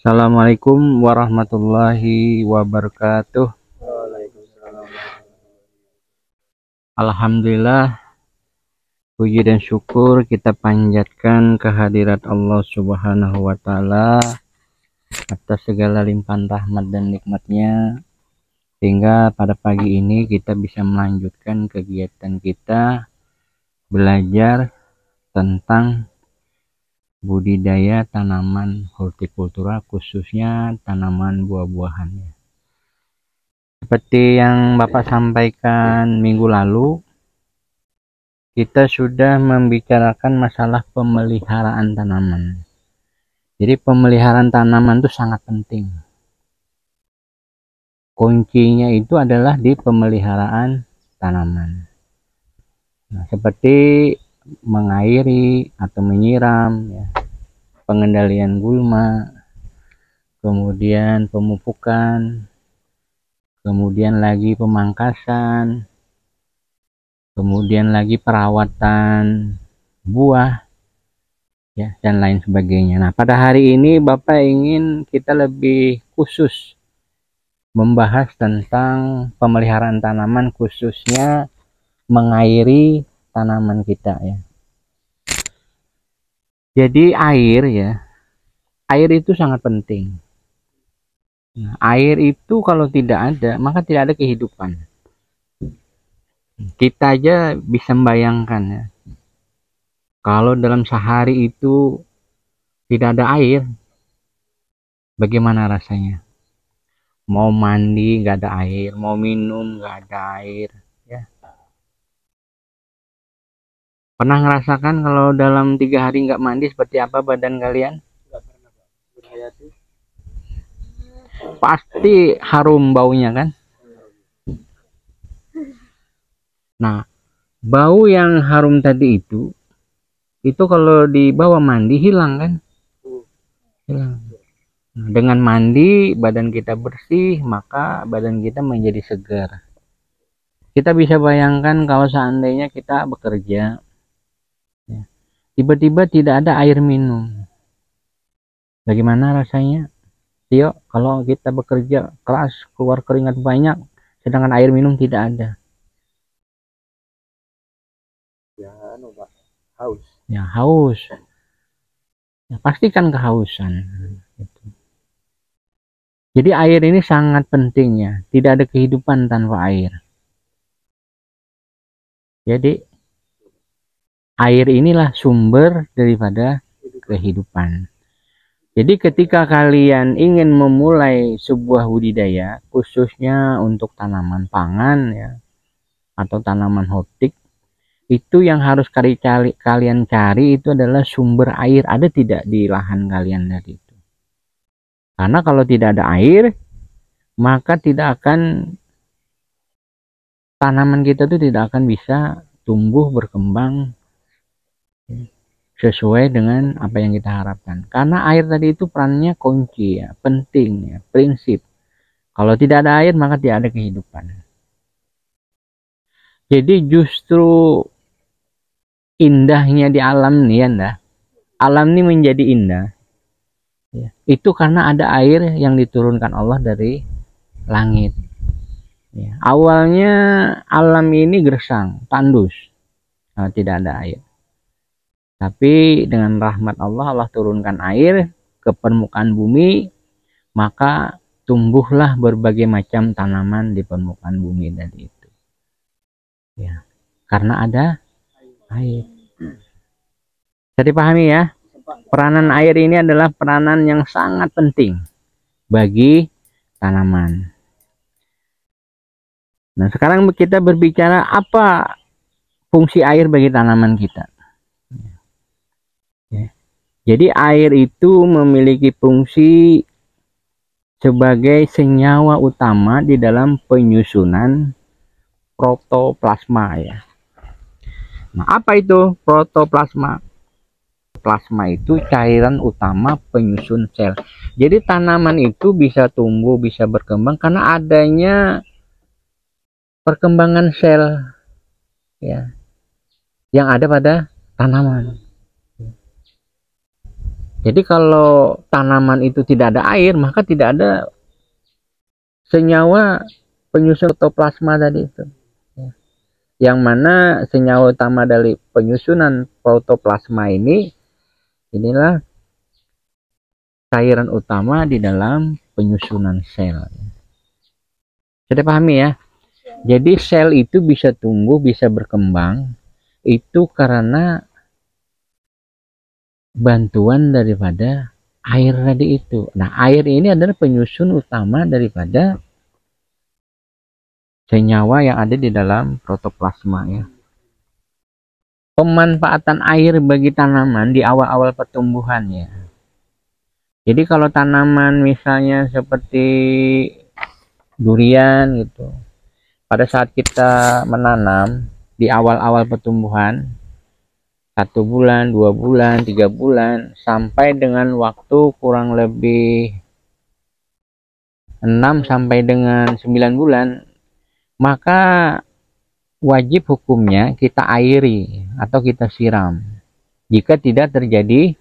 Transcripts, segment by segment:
Assalamualaikum warahmatullahi wabarakatuh. Alhamdulillah, puji dan syukur kita panjatkan kehadirat Allah Subhanahu wa Ta'ala atas segala limpahan rahmat dan nikmatnya, sehingga pada pagi ini kita bisa melanjutkan kegiatan kita belajar tentang budidaya tanaman hortikultura, khususnya tanaman buah-buahan. Seperti yang Bapak sampaikan minggu lalu, kita sudah membicarakan masalah pemeliharaan tanaman. Jadi pemeliharaan tanaman itu sangat penting. Kuncinya itu adalah di pemeliharaan tanaman. Nah, seperti mengairi atau menyiram, ya, pengendalian gulma, kemudian pemupukan, kemudian lagi pemangkasan, kemudian lagi perawatan buah, ya, dan lain sebagainya. Nah, pada hari ini Bapak ingin kita lebih khusus membahas tentang pemeliharaan tanaman, khususnya mengairi tanaman kita, ya. Jadi air itu sangat penting. Nah, air itu kalau tidak ada, maka tidak ada kehidupan. Kita aja bisa membayangkan, ya, kalau dalam sehari itu tidak ada air, bagaimana rasanya? Mau mandi nggak ada air, mau minum nggak ada air, ya. Pernah ngerasakan kalau dalam 3 hari nggak mandi seperti apa badan kalian? Pasti harum baunya kan? Nah, bau yang harum tadi itu kalau dibawa mandi hilang kan? Hilang. Nah, dengan mandi badan kita bersih, maka badan kita menjadi segar. Kita bisa bayangkan kalau seandainya kita bekerja, ya, tiba-tiba tidak ada air minum, bagaimana rasanya? Tio, kalau kita bekerja keras, keluar keringat banyak, sedangkan air minum tidak ada. Haus. Ya, haus. Ya, pastikan kehausan. Jadi air ini sangat penting, ya. Tidak ada kehidupan tanpa air. Jadi air inilah sumber daripada kehidupan. Jadi ketika kalian ingin memulai sebuah budidaya, khususnya untuk tanaman pangan, ya, atau tanaman hortik, itu yang harus kalian cari itu adalah sumber air ada tidak di lahan kalian tadi itu. Karena kalau tidak ada air, maka tanaman kita itu tidak akan bisa tumbuh berkembang sesuai dengan apa yang kita harapkan. Karena air tadi itu perannya kunci, ya, penting, ya, prinsip. Kalau tidak ada air maka tidak ada kehidupan. Jadi justru indahnya di alam nih, ya, alam ini menjadi indah, ya, itu karena ada air yang diturunkan Allah dari langit. Ya, awalnya alam ini gersang, tandus, tidak ada air. Tapi dengan rahmat Allah, Allah turunkan air ke permukaan bumi, maka tumbuhlah berbagai macam tanaman di permukaan bumi tadi itu. Ya, karena ada air. Jadi pahami, ya, peranan air ini adalah peranan yang sangat penting bagi tanaman. Nah, sekarang kita berbicara apa fungsi air bagi tanaman kita. Ya. Jadi air itu memiliki fungsi sebagai senyawa utama di dalam penyusunan protoplasma, ya. Nah, apa itu protoplasma? Plasma itu cairan utama penyusun sel. Jadi tanaman itu bisa tumbuh, bisa berkembang karena adanya perkembangan sel, ya, yang ada pada tanaman. Jadi kalau tanaman itu tidak ada air, maka tidak ada senyawa penyusun protoplasma tadi itu. Yang mana senyawa utama dari penyusunan protoplasma ini, inilah cairan utama di dalam penyusunan sel. Sudah pahami ya? Jadi sel itu bisa tumbuh, bisa berkembang, itu karena bantuan daripada air tadi itu. Nah, air ini adalah penyusun utama daripada senyawa yang ada di dalam protoplasma ya. Pemanfaatan air bagi tanaman di awal-awal pertumbuhan ya. Jadi kalau tanaman misalnya seperti durian gitu, pada saat kita menanam di awal-awal pertumbuhan, 1 bulan, 2 bulan, 3 bulan, sampai dengan waktu kurang lebih 6 sampai dengan 9 bulan, maka wajib hukumnya kita airi atau kita siram jika tidak terjadi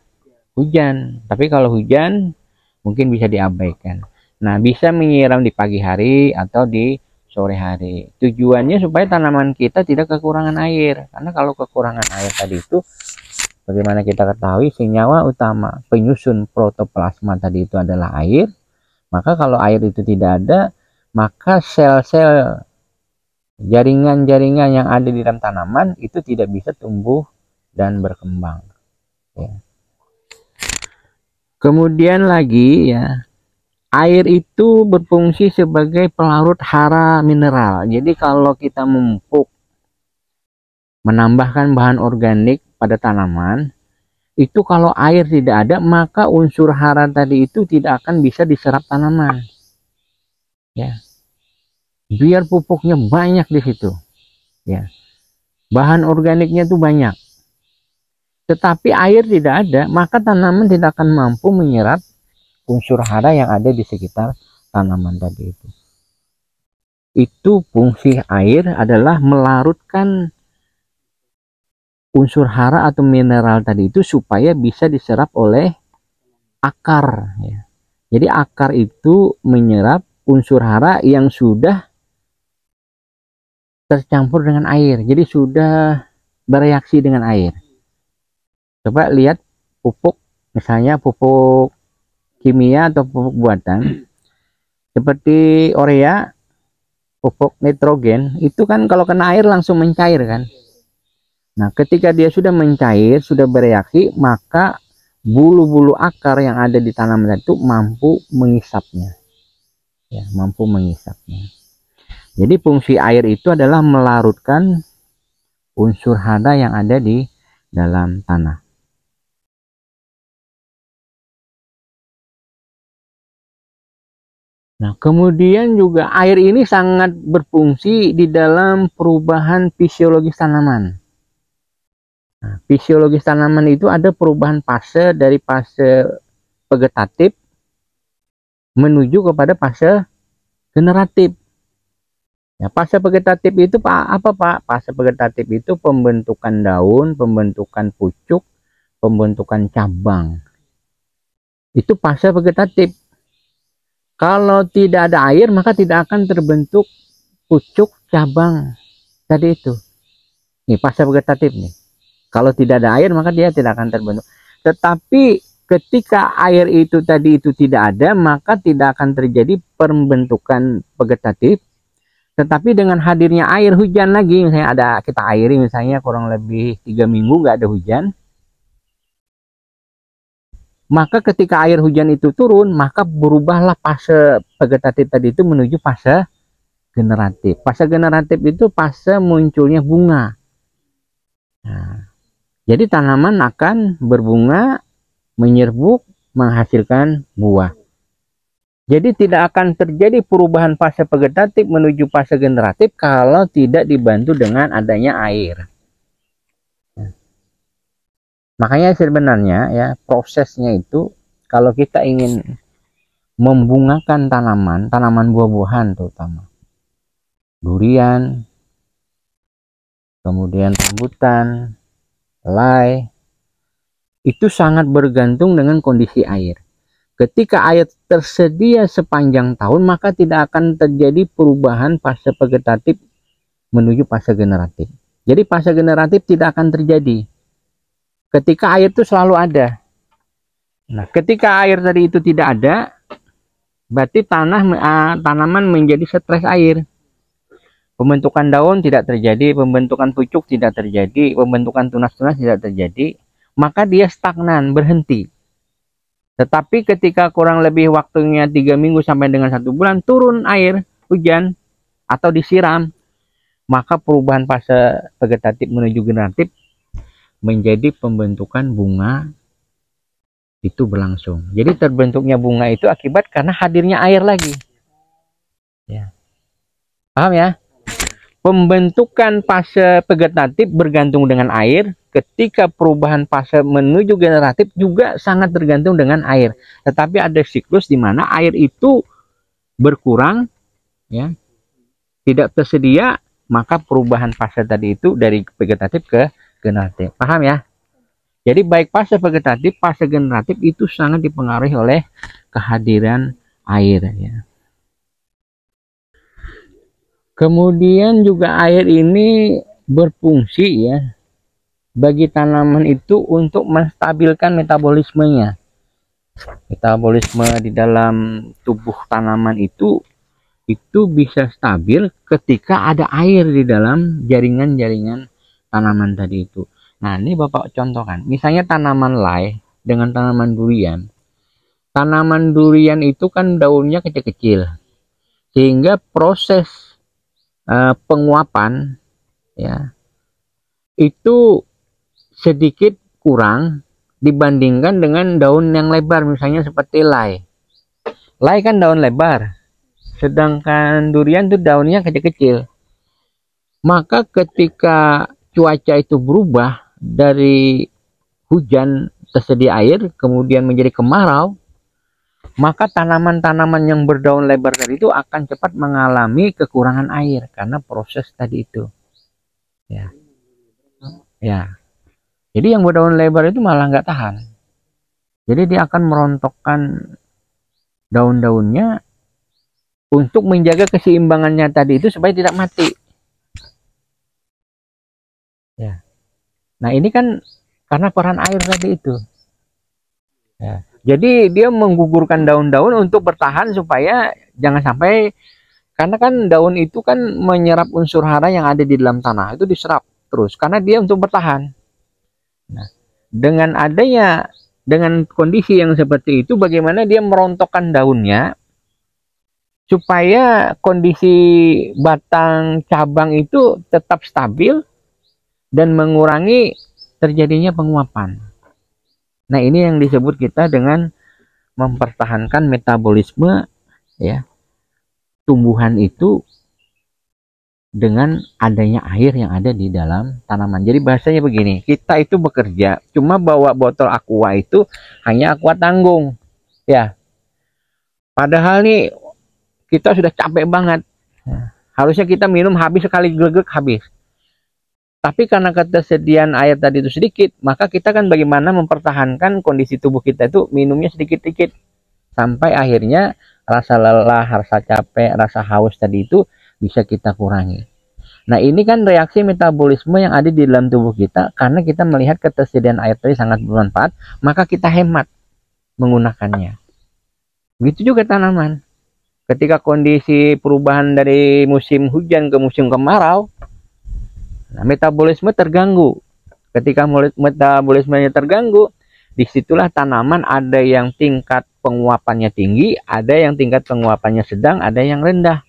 hujan. Tapi kalau hujan mungkin bisa diabaikan. Nah, bisa menyiram di pagi hari atau di sore hari. Tujuannya supaya tanaman kita tidak kekurangan air. Karena kalau kekurangan air tadi itu, bagaimana kita ketahui senyawa utama penyusun protoplasma tadi itu adalah air. Maka kalau air itu tidak ada, maka sel-sel jaringan-jaringan yang ada di dalam tanaman itu tidak bisa tumbuh dan berkembang. Ya. Kemudian lagi ya, air itu berfungsi sebagai pelarut hara mineral. Jadi kalau kita memupuk, menambahkan bahan organik pada tanaman, itu kalau air tidak ada, maka unsur hara tadi itu tidak akan bisa diserap tanaman. Ya. Biar pupuknya banyak di situ. Ya. Bahan organiknya itu banyak. Tetapi air tidak ada, maka tanaman tidak akan mampu menyerap unsur hara yang ada di sekitar tanaman tadi itu. Itu fungsi air adalah melarutkan unsur hara atau mineral tadi itu supaya bisa diserap oleh akar. Ya. Jadi akar itu menyerap unsur hara yang sudah tercampur dengan air. Jadi sudah bereaksi dengan air. Coba lihat pupuk, misalnya pupuk kimia atau pupuk buatan seperti urea, pupuk nitrogen, itu kan kalau kena air langsung mencair kan. Nah, ketika dia sudah mencair, sudah bereaksi, maka bulu-bulu akar yang ada di tanaman itu mampu mengisapnya. Ya, mampu mengisapnya. Jadi fungsi air itu adalah melarutkan unsur hara yang ada di dalam tanah. Nah, kemudian juga air ini sangat berfungsi di dalam perubahan fisiologis tanaman. Nah, fisiologis tanaman itu ada perubahan fase dari fase vegetatif menuju kepada fase generatif. Ya, fase vegetatif itu apa Pak? Fase vegetatif itu pembentukan daun, pembentukan pucuk, pembentukan cabang. Itu fase vegetatif. Kalau tidak ada air, maka tidak akan terbentuk pucuk cabang tadi itu. Nih, fase vegetatif nih. Kalau tidak ada air, maka dia tidak akan terbentuk. Tetapi ketika air itu tadi itu tidak ada, maka tidak akan terjadi pembentukan vegetatif. Tetapi dengan hadirnya air, hujan lagi, misalnya ada kita airi misalnya kurang lebih 3 minggu nggak ada hujan, maka ketika air hujan itu turun, maka berubahlah fase vegetatif tadi itu menuju fase generatif. Fase generatif itu fase munculnya bunga. Nah, jadi tanaman akan berbunga, menyerbuk, menghasilkan buah. Jadi tidak akan terjadi perubahan fase vegetatif menuju fase generatif kalau tidak dibantu dengan adanya air. Makanya sebenarnya ya prosesnya itu kalau kita ingin membungakan tanaman buah-buahan terutama durian, kemudian rambutan, selai, itu sangat bergantung dengan kondisi air. Ketika air tersedia sepanjang tahun, maka tidak akan terjadi perubahan fase vegetatif menuju fase generatif. Jadi fase generatif tidak akan terjadi ketika air itu selalu ada. Nah, ketika air tadi itu tidak ada, berarti tanaman menjadi stres air. Pembentukan daun tidak terjadi, pembentukan pucuk tidak terjadi, pembentukan tunas-tunas tidak terjadi, maka dia stagnan, berhenti. Tetapi ketika kurang lebih waktunya 3 minggu sampai dengan 1 bulan, turun air, hujan, atau disiram, maka perubahan fase vegetatif menuju generatif menjadi pembentukan bunga itu berlangsung. Jadi terbentuknya bunga itu akibat karena hadirnya air lagi. Ya. Paham ya? Pembentukan fase vegetatif bergantung dengan air. Ketika perubahan fase menuju generatif juga sangat tergantung dengan air. Tetapi ada siklus di mana air itu berkurang, ya, tidak tersedia, maka perubahan fase tadi itu dari vegetatif ke generatif. Paham ya? Jadi baik fase vegetatif, fase generatif itu sangat dipengaruhi oleh kehadiran air. Ya. Kemudian juga air ini berfungsi ya bagi tanaman itu untuk menstabilkan metabolismenya. Metabolisme di dalam tubuh tanaman itu bisa stabil ketika ada air di dalam jaringan-jaringan tanaman tadi itu. Nah, ini Bapak contohkan. Misalnya tanaman lay dengan tanaman durian. Tanaman durian itu kan daunnya kecil-kecil. Sehingga proses penguapan ya itu sedikit kurang dibandingkan dengan daun yang lebar, misalnya seperti lay. Lay kan daun lebar, sedangkan durian itu daunnya kecil-kecil. Maka ketika cuaca itu berubah dari hujan tersedia air kemudian menjadi kemarau, maka tanaman-tanaman yang berdaun lebar tadi itu akan cepat mengalami kekurangan air karena proses tadi itu. Ya. Ya. Jadi yang berdaun lebar itu malah nggak tahan. Jadi dia akan merontokkan daun-daunnya untuk menjaga keseimbangannya tadi itu supaya tidak mati. Ya. Nah ini kan karena peran air tadi itu. Ya. Jadi dia menggugurkan daun-daun untuk bertahan supaya jangan sampai, karena kan daun itu kan menyerap unsur hara yang ada di dalam tanah, itu diserap terus karena dia untuk bertahan. Nah, dengan kondisi yang seperti itu, bagaimana dia merontokkan daunnya supaya kondisi batang cabang itu tetap stabil dan mengurangi terjadinya penguapan. Nah, ini yang disebut kita dengan mempertahankan metabolisme ya tumbuhan itu dengan adanya air yang ada di dalam tanaman. Jadi bahasanya begini, kita itu bekerja cuma bawa botol aqua itu hanya aqua tanggung ya, padahal nih kita sudah capek banget ya. Harusnya kita minum habis sekali glegek habis, tapi karena ketersediaan air tadi itu sedikit, maka kita kan bagaimana mempertahankan kondisi tubuh kita itu minumnya sedikit-sedikit sampai akhirnya rasa lelah, rasa capek, rasa haus tadi itu bisa kita kurangi. Nah ini kan reaksi metabolisme yang ada di dalam tubuh kita karena kita melihat ketersediaan air tadi sangat bermanfaat, maka kita hemat menggunakannya. Begitu juga tanaman. Ketika kondisi perubahan dari musim hujan ke musim kemarau, nah, metabolisme terganggu. Ketika metabolismenya terganggu, disitulah tanaman ada yang tingkat penguapannya tinggi, ada yang tingkat penguapannya sedang, ada yang rendah.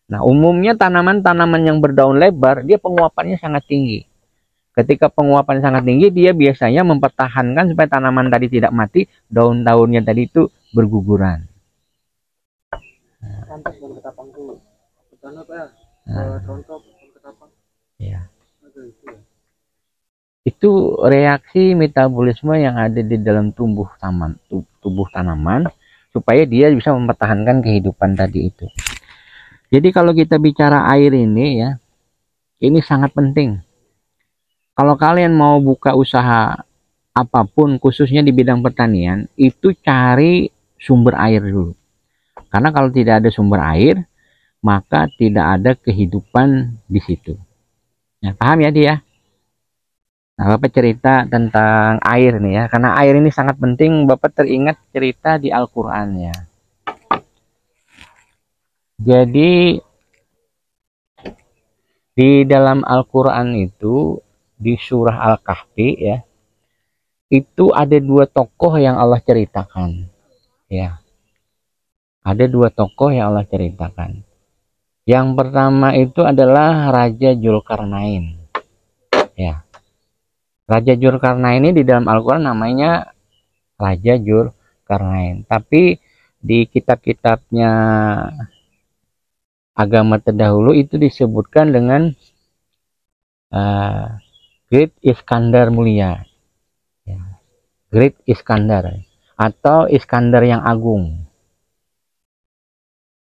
Nah, umumnya tanaman-tanaman yang berdaun lebar, dia penguapannya sangat tinggi. Ketika penguapan sangat tinggi, dia biasanya mempertahankan supaya tanaman tadi tidak mati, daun-daunnya tadi itu berguguran. Ya. Itu reaksi metabolisme yang ada di dalam tubuh tanaman supaya dia bisa mempertahankan kehidupan tadi itu. Jadi kalau kita bicara air ini ya, ini sangat penting. Kalau kalian mau buka usaha apapun, khususnya di bidang pertanian, itu cari sumber air dulu. Karena kalau tidak ada sumber air, maka tidak ada kehidupan di situ. Ya, paham ya dia? Nah, Bapak cerita tentang air nih ya, karena air ini sangat penting. Bapak teringat cerita di Al-Quran ya. Jadi di dalam Al-Quran itu, di surah Al-Kahfi ya, itu ada dua tokoh yang Allah ceritakan. Ya, ada dua tokoh yang Allah ceritakan. Yang pertama itu adalah Raja Dzulkarnain. Ya, Raja Dzulkarnain ini di dalam Al-Quran namanya Raja Dzulkarnain. Tapi di kitab-kitabnya agama terdahulu itu disebutkan dengan Great Iskandar Mulia. Ya, Great Iskandar atau Iskandar yang Agung.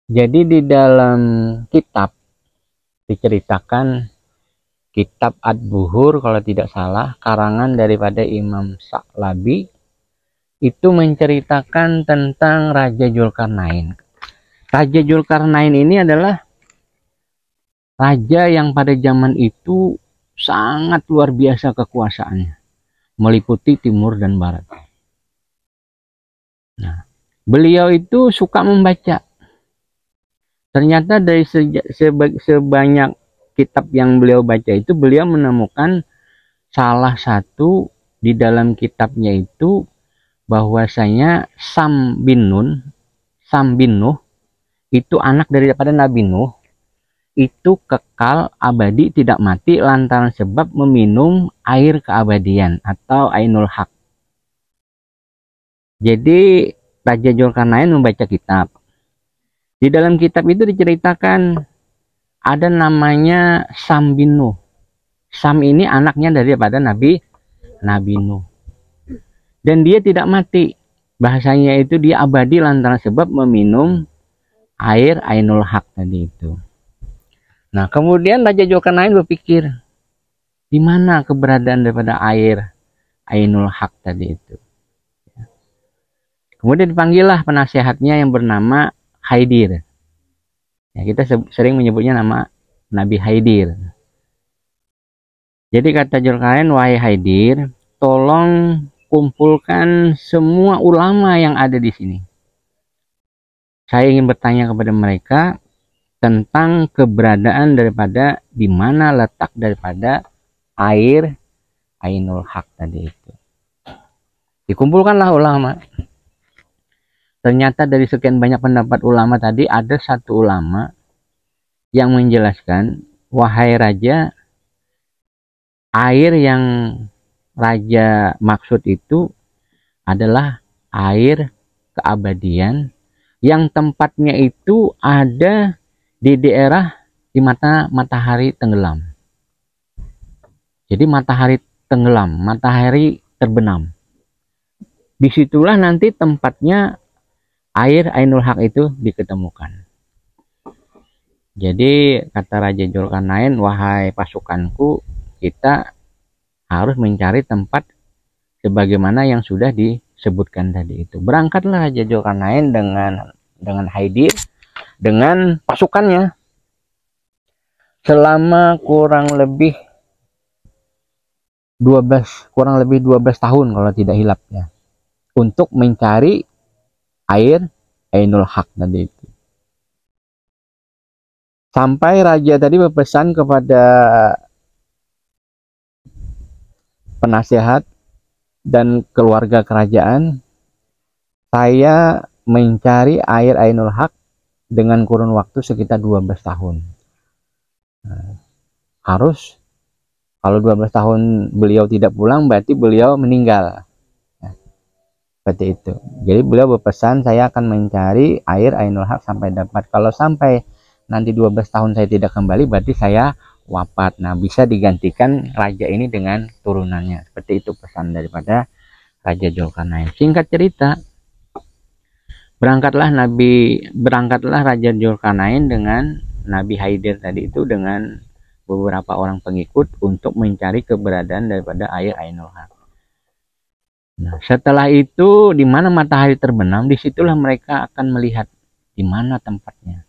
Jadi di dalam kitab diceritakan, kitab Ad-Buhur kalau tidak salah, karangan daripada Imam Sa'labi, itu menceritakan tentang Raja Dzulkarnain. Raja Dzulkarnain ini adalah raja yang pada zaman itu sangat luar biasa kekuasaannya, meliputi timur dan barat. Nah, beliau itu suka membaca. Ternyata dari sebanyak kitab yang beliau baca itu, beliau menemukan salah satu di dalam kitabnya itu bahwasanya Sam bin Nuh itu anak daripada Nabi Nuh, itu kekal abadi tidak mati lantaran sebab meminum air keabadian atau Ainul Haq. Jadi Raja Dzulkarnain membaca kitab. Di dalam kitab itu diceritakan ada namanya Sam bin Nuh. Sam ini anaknya daripada Nabi Nuh. Dan dia tidak mati. Bahasanya itu dia abadi lantaran sebab meminum air Ainul Haq tadi itu. Nah, kemudian Raja Dzulkarnain berpikir, di mana keberadaan daripada air Ainul Haq tadi itu. Kemudian dipanggillah penasehatnya yang bernama Haidir. Ya, kita sering menyebutnya nama Nabi Haidir. Jadi kata Dzulkarnain, wahai Haidir, tolong kumpulkan semua ulama yang ada di sini. Saya ingin bertanya kepada mereka tentang keberadaan daripada di mana letak daripada air Ainul Haq tadi itu. Dikumpulkanlah ulama. Ternyata dari sekian banyak pendapat ulama tadi, ada satu ulama yang menjelaskan, wahai raja, air yang raja maksud itu adalah air keabadian yang tempatnya itu ada di daerah di matahari tenggelam. Jadi matahari tenggelam, matahari terbenam. Disitulah nanti tempatnya air Ainul Haq itu diketemukan. Jadi kata Raja Dzulkarnain, wahai pasukanku, kita harus mencari tempat sebagaimana yang sudah disebutkan tadi itu. Berangkatlah Raja Dzulkarnain dengan Haidir, dengan pasukannya, selama kurang lebih 12 tahun kalau tidak hilap ya, untuk mencari air Ainul Haq tadi itu. Sampai raja tadi berpesan kepada penasehat dan keluarga kerajaan, saya mencari air Ainul Haq dengan kurun waktu sekitar 12 tahun. Nah, harus, kalau 12 tahun beliau tidak pulang, berarti beliau meninggal. Seperti itu. Jadi beliau berpesan, saya akan mencari air Ainul Haq sampai dapat. Kalau sampai nanti 12 tahun saya tidak kembali, berarti saya wafat. Nah, bisa digantikan raja ini dengan turunannya. Seperti itu pesan daripada Raja Dzulkarnain. Singkat cerita, berangkatlah Raja Dzulkarnain dengan Nabi Haidir tadi itu dengan beberapa orang pengikut untuk mencari keberadaan daripada air Ainul Haq. Nah, setelah itu di mana matahari terbenam, disitulah mereka akan melihat di mana tempatnya.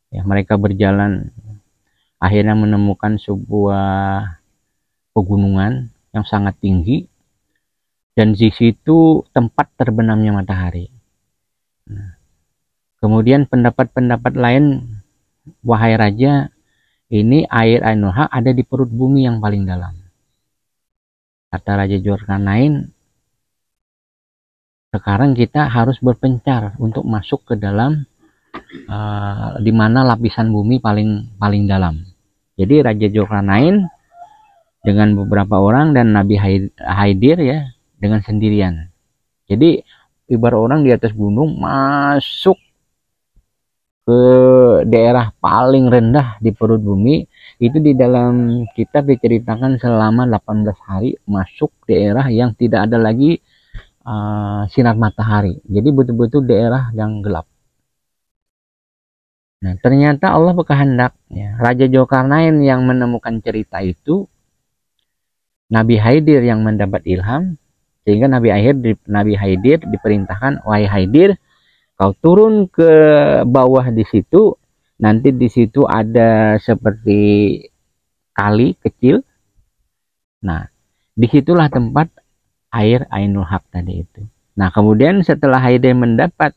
Ya, mereka berjalan, akhirnya menemukan sebuah pegunungan yang sangat tinggi, dan di situ tempat terbenamnya matahari. Nah, kemudian pendapat-pendapat lain, wahai raja, ini air Ainul Haq ada di perut bumi yang paling dalam. Kata Raja Dzulkarnain, sekarang kita harus berpencar untuk masuk ke dalam di mana lapisan bumi paling dalam. Jadi Raja Dzulkarnain dengan beberapa orang dan Nabi Haidir ya dengan sendirian. Jadi ibarat orang di atas gunung masuk ke daerah paling rendah di perut bumi, itu di dalam kitab diceritakan selama 18 hari masuk daerah yang tidak ada lagi sinar matahari. Jadi betul-betul daerah yang gelap. Nah, ternyata Allah berkehendak ya, Raja Dzulkarnain yang menemukan cerita itu, Nabi Haidir yang mendapat ilham, sehingga Nabi Haidir diperintahkan, wahai Haidir, kau turun ke bawah di situ, nanti di situ ada seperti kali kecil. Nah, disitulah tempat air Ainul Haq tadi itu. Nah, kemudian setelah Haidir mendapat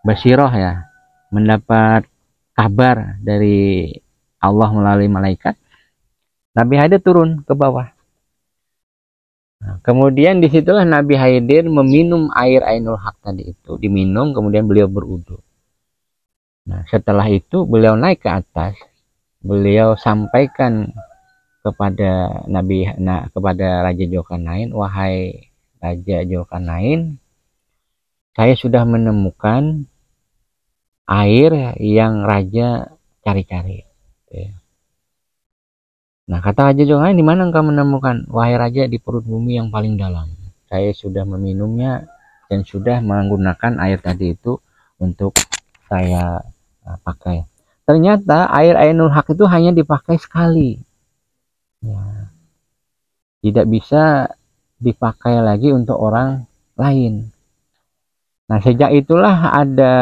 Basiroh ya, mendapat kabar dari Allah melalui malaikat, Nabi Haidir turun ke bawah. Nah, kemudian disitulah Nabi Haidir meminum air Ainul Haq tadi itu, diminum, kemudian beliau berwudu. Nah, setelah itu beliau naik ke atas, beliau sampaikan kepada kepada Raja Dzulkarnain, wahai Raja Dzulkarnain, saya sudah menemukan air yang Raja cari-cari. Nah, kata Raja Dzulkarnain, di mana engkau menemukan? Wahai Raja, di perut bumi yang paling dalam. Saya sudah meminumnya dan sudah menggunakan air tadi itu untuk saya pakai. Ternyata air Ainul Haq itu hanya dipakai sekali. Ya. Tidak bisa dipakai lagi untuk orang lain. Nah, sejak itulah ada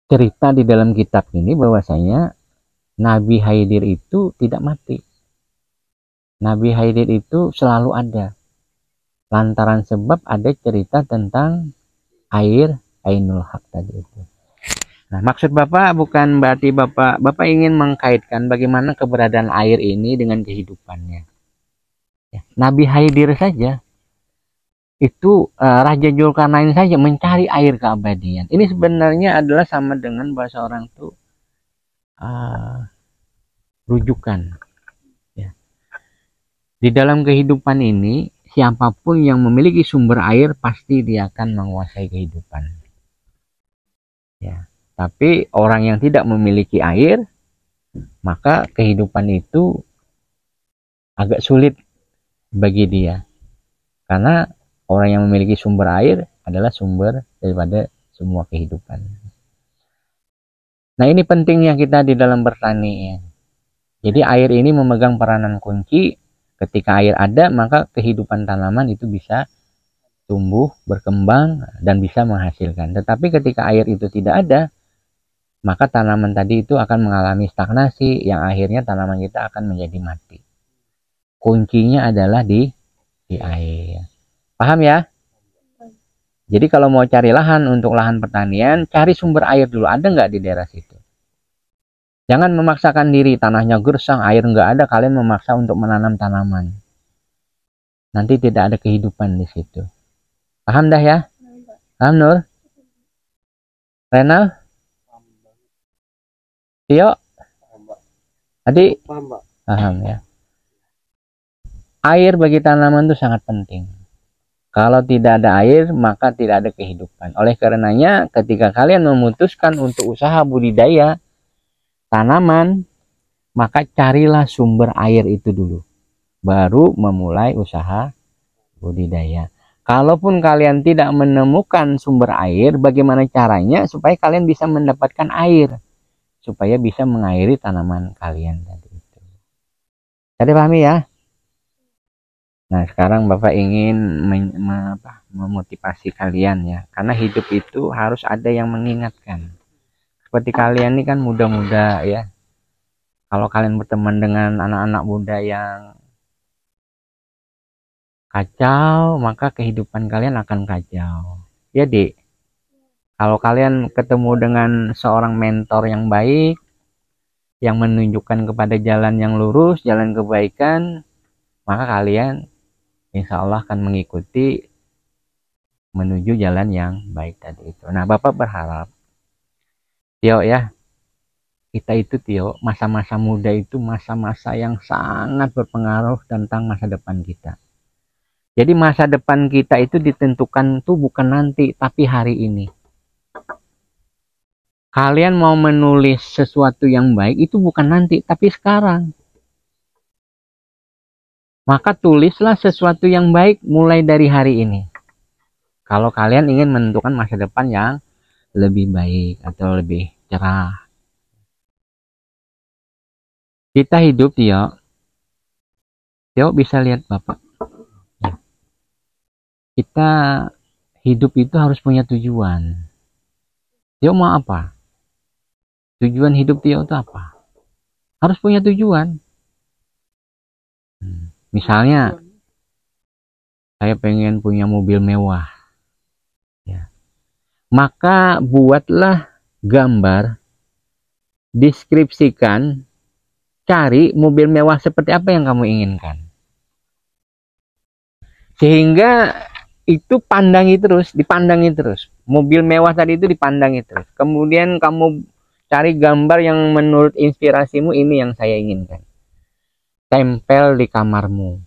cerita di dalam kitab ini bahwasanya Nabi Haidir itu tidak mati. Nabi Haidir itu selalu ada. Lantaran sebab ada cerita tentang air Ainul Haq tadi itu. Nah, maksud Bapak bukan berarti Bapak ingin mengkaitkan bagaimana keberadaan air ini dengan kehidupannya. Ya, Nabi Haidir saja itu Raja Dzulkarnain saja mencari air keabadian. Ini sebenarnya adalah sama dengan bahasa orang tuh rujukan ya. Di dalam kehidupan ini siapapun yang memiliki sumber air pasti dia akan menguasai kehidupan ya. Tapi orang yang tidak memiliki air, maka kehidupan itu agak sulit bagi dia, karena orang yang memiliki sumber air adalah sumber daripada semua kehidupan. Nah, ini pentingnya kita di dalam bertani ya. Jadi air ini memegang peranan kunci. Ketika air ada, maka kehidupan tanaman itu bisa tumbuh, berkembang, dan bisa menghasilkan. Tetapi ketika air itu tidak ada, maka tanaman tadi itu akan mengalami stagnasi, yang akhirnya tanaman kita akan menjadi mati. Kuncinya adalah di air. Paham ya? Jadi kalau mau cari lahan untuk lahan pertanian, cari sumber air dulu. Ada nggak di daerah situ? Jangan memaksakan diri, tanahnya gersang, air nggak ada, kalian memaksa untuk menanam tanaman. Nanti tidak ada kehidupan di situ. Paham dah ya? Paham Nur? Renal? Tio? Adik? Paham ya? Air bagi tanaman itu sangat penting. Kalau tidak ada air, maka tidak ada kehidupan. Oleh karenanya, ketika kalian memutuskan untuk usaha budidaya tanaman, maka carilah sumber air itu dulu. Baru memulai usaha budidaya. Kalaupun kalian tidak menemukan sumber air, bagaimana caranya supaya kalian bisa mendapatkan air? Supaya bisa mengairi tanaman kalian tadi itu. Tadi pahami ya? Nah, sekarang Bapak ingin memotivasi kalian ya, karena hidup itu harus ada yang mengingatkan. Seperti kalian ini kan muda-muda ya. Kalau kalian berteman dengan anak-anak muda yang kacau, maka kehidupan kalian akan kacau. Ya, Dik. Kalau kalian ketemu dengan seorang mentor yang baik, yang menunjukkan kepada jalan yang lurus, jalan kebaikan, maka kalian insya Allah akan mengikuti menuju jalan yang baik tadi itu. Nah, Bapak berharap, Tio ya, kita itu Tio, masa-masa muda itu masa-masa yang sangat berpengaruh tentang masa depan kita. Jadi masa depan kita itu ditentukan tuh bukan nanti, tapi hari ini. Kalian mau menulis sesuatu yang baik itu bukan nanti, tapi sekarang. Maka tulislah sesuatu yang baik mulai dari hari ini. Kalau kalian ingin menentukan masa depan yang lebih baik atau lebih cerah. Kita hidup, Tio. Tio bisa lihat Bapak. Kita hidup itu harus punya tujuan. Tio mau apa? Tujuan hidup Tio itu apa? Harus punya tujuan. Misalnya, saya pengen punya mobil mewah. Ya. Maka buatlah gambar, deskripsikan, cari mobil mewah seperti apa yang kamu inginkan. Sehingga itu dipandangi terus. Mobil mewah tadi itu dipandangi terus. Kemudian kamu cari gambar yang menurut inspirasimu, ini yang saya inginkan. Tempel di kamarmu.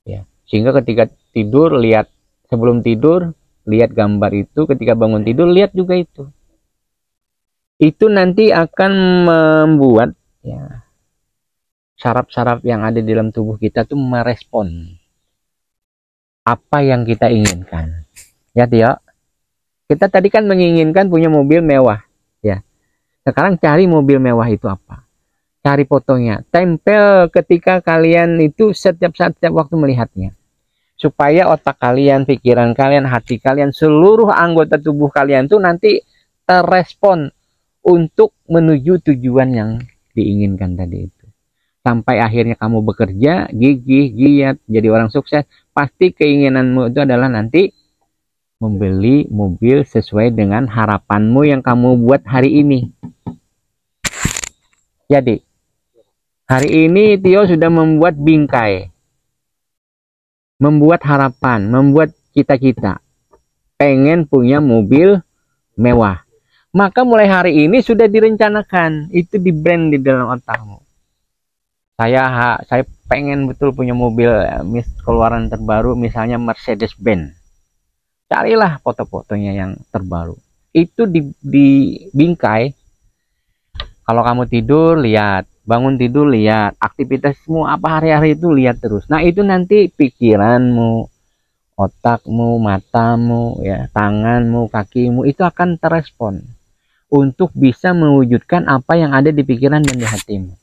Ya. Sehingga ketika tidur lihat, sebelum tidur lihat gambar itu, ketika bangun tidur lihat juga itu. Itu nanti akan membuat ya saraf-saraf yang ada di dalam tubuh kita tuh merespon apa yang kita inginkan. Ya, Tio. Kita tadi kan menginginkan punya mobil mewah, ya. Sekarang cari mobil mewah itu apa? Cari fotonya, tempel ketika kalian itu setiap waktu melihatnya. Supaya otak kalian, pikiran kalian, hati kalian, seluruh anggota tubuh kalian tuh nanti terrespon untuk menuju tujuan yang diinginkan tadi itu. Sampai akhirnya kamu bekerja, gigih, giat, jadi orang sukses, pasti keinginanmu itu adalah nanti membeli mobil sesuai dengan harapanmu yang kamu buat hari ini. Jadi, hari ini Tio sudah membuat bingkai, membuat harapan, membuat cita-cita, pengen punya mobil mewah. Maka mulai hari ini sudah direncanakan, itu di brand di dalam otakmu. Saya pengen betul punya mobil keluaran terbaru, misalnya Mercedes-Benz. Carilah foto-fotonya yang terbaru. Itu di bingkai. Kalau kamu tidur lihat, bangun tidur lihat, aktivitasmu apa hari-hari itu lihat terus. Nah, itu nanti pikiranmu, otakmu, matamu, ya, tanganmu, kakimu itu akan terrespon untuk bisa mewujudkan apa yang ada di pikiran dan di hatimu.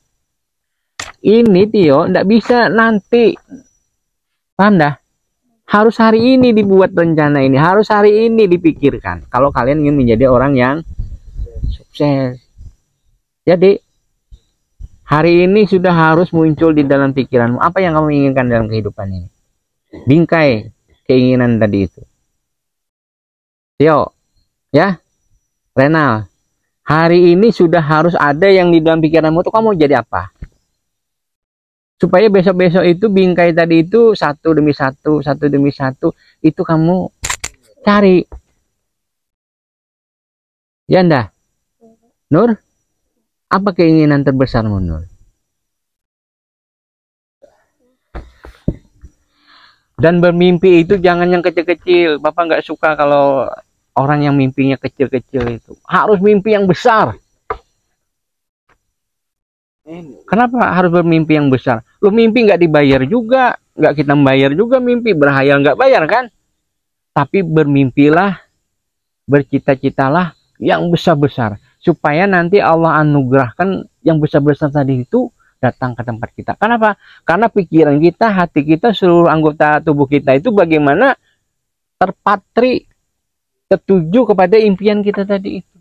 Ini Tio nggak bisa nanti, paham dah? Harus hari ini dibuat rencana ini, harus hari ini dipikirkan. Kalau kalian ingin menjadi orang yang sukses, jadi hari ini sudah harus muncul di dalam pikiranmu apa yang kamu inginkan dalam kehidupan ini. Bingkai keinginan tadi itu. Tio, ya, Renal, hari ini sudah harus ada yang di dalam pikiranmu tuh kamu jadi apa? Supaya besok-besok itu bingkai tadi itu satu demi satu itu kamu cari. Ya ndak? Nur, apa keinginan terbesarmu, Nur? Dan bermimpi itu jangan yang kecil-kecil. Bapak nggak suka kalau orang yang mimpinya kecil-kecil itu. Harus mimpi yang besar. Kenapa harus bermimpi yang besar? Lu mimpi nggak dibayar juga, nggak kita bayar juga mimpi, berhayal nggak bayar kan? Tapi bermimpilah, bercita-citalah yang besar-besar, supaya nanti Allah anugerahkan yang besar-besar tadi itu datang ke tempat kita. Kenapa? Karena pikiran kita, hati kita, seluruh anggota tubuh kita itu bagaimana terpatri, tertuju kepada impian kita tadi itu.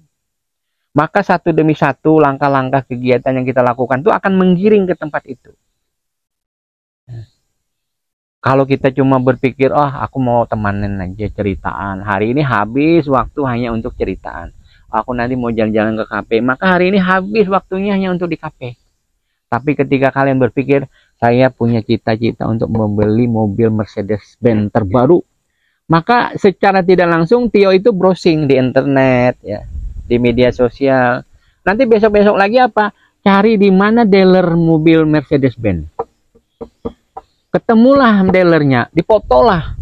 Maka satu demi satu langkah-langkah kegiatan yang kita lakukan itu akan menggiring ke tempat itu. Kalau kita cuma berpikir, oh aku mau temanin aja ceritaan, hari ini habis waktu hanya untuk ceritaan, aku nanti mau jalan-jalan ke kafe, maka hari ini habis waktunya hanya untuk di kafe. Tapi ketika kalian berpikir, saya punya cita-cita untuk membeli mobil Mercedes-Benz terbaru, maka secara tidak langsung Tio itu browsing di internet, ya, di media sosial. Nanti besok-besok lagi apa? Cari di mana dealer mobil Mercedes-Benz. Ketemulah dealernya, difotolah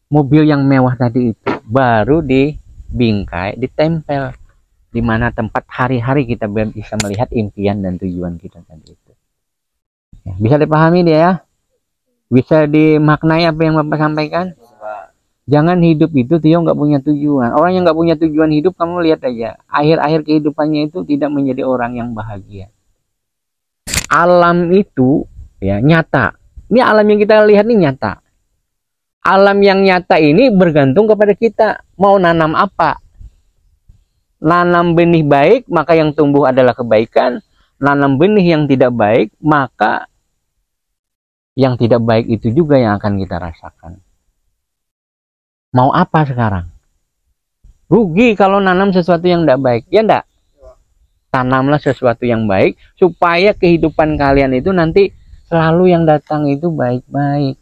mobil yang mewah tadi itu, baru dibingkai, ditempel di mana tempat hari-hari kita bisa melihat impian dan tujuan kita tadi itu. Ya, bisa dipahami dia ya? Bisa dimaknai apa yang Bapak sampaikan? Jangan hidup itu Tio nggak punya tujuan. Orang yang nggak punya tujuan hidup, kamu lihat aja, akhir-akhir kehidupannya itu tidak menjadi orang yang bahagia. Alam itu ya nyata. Ini alam yang kita lihat ini nyata. Alam yang nyata ini bergantung kepada kita mau nanam apa. Nanam benih baik, maka yang tumbuh adalah kebaikan. Nanam benih yang tidak baik, maka yang tidak baik itu juga yang akan kita rasakan. Mau apa sekarang? Rugi kalau nanam sesuatu yang tidak baik, ya enggak? Tanamlah sesuatu yang baik supaya kehidupan kalian itu nanti selalu yang datang itu baik-baik.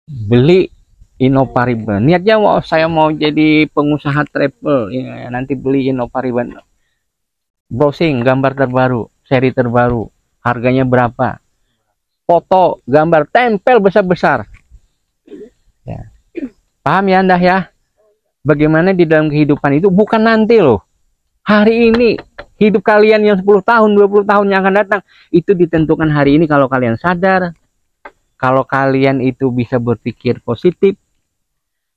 Beli Innopariban. Niatnya saya mau jadi pengusaha travel, ya, nanti beli Innopariban. Browsing gambar terbaru, seri terbaru, harganya berapa? Foto, gambar, tempel besar-besar. Ya. Paham ya Anda ya? Bagaimana di dalam kehidupan itu bukan nanti loh. Hari ini, hidup kalian yang 10 tahun, 20 tahun yang akan datang, itu ditentukan hari ini kalau kalian sadar, kalau kalian itu bisa berpikir positif,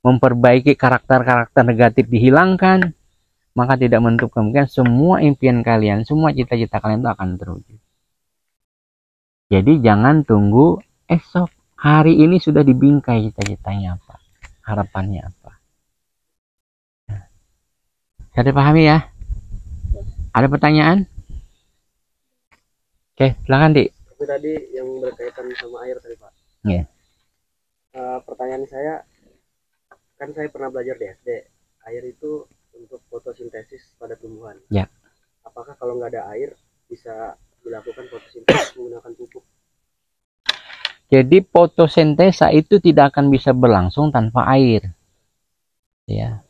memperbaiki karakter-karakter negatif dihilangkan, maka tidak menutup kemungkinan semua impian kalian, semua cita-cita kalian itu akan terwujud. Jadi jangan tunggu esok. Hari ini sudah dibingkai cita-citanya apa, harapannya apa. Bisa dipahami ya? Ada pertanyaan? Oke, silakan Dik. Tapi tadi yang berkaitan sama air tadi Pak. Iya. Pertanyaan saya, kan saya pernah belajar di SD, air itu untuk fotosintesis pada tumbuhan. Ya. Apakah kalau nggak ada air bisa dilakukan fotosintesis menggunakan pupuk? Jadi fotosintesa itu tidak akan bisa berlangsung tanpa air. Ya.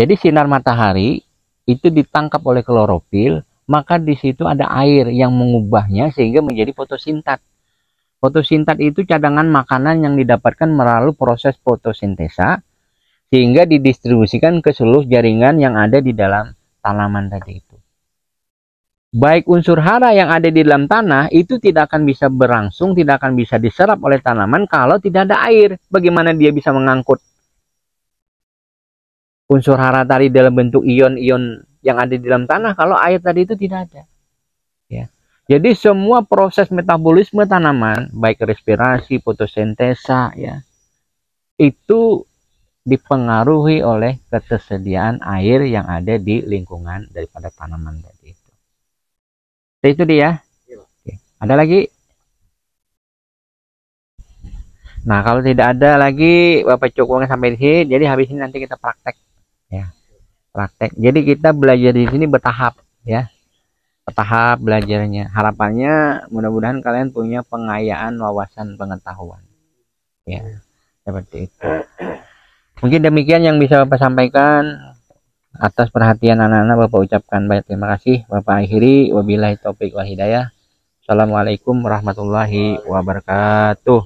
Jadi sinar matahari itu ditangkap oleh klorofil, maka di situ ada air yang mengubahnya sehingga menjadi fotosintat. Fotosintat itu cadangan makanan yang didapatkan melalui proses fotosintesa sehingga didistribusikan ke seluruh jaringan yang ada di dalam tanaman tadi itu. Baik unsur hara yang ada di dalam tanah itu tidak akan bisa berlangsung, tidak akan bisa diserap oleh tanaman kalau tidak ada air. Bagaimana dia bisa mengangkut unsur hara tadi dalam bentuk ion-ion yang ada di dalam tanah kalau air tadi itu tidak ada? Ya. Jadi semua proses metabolisme tanaman, baik respirasi, fotosintesa, ya, itu dipengaruhi oleh ketersediaan air yang ada di lingkungan daripada tanaman tadi itu. Itu dia. Oke. Ada lagi? Nah, kalau tidak ada lagi, Bapak cukupkan sampai di sini. Jadi habis ini nanti kita praktek, ya, praktek. Jadi kita belajar di sini bertahap, ya, bertahap belajarnya. Harapannya mudah-mudahan kalian punya pengayaan wawasan pengetahuan, ya, seperti itu. Mungkin demikian yang bisa Bapak sampaikan. Atas perhatian anak-anak Bapak ucapkan banyak terima kasih. Bapak akhiri, wabillahi taufik wal hidayah. Assalamualaikum warahmatullahi wabarakatuh.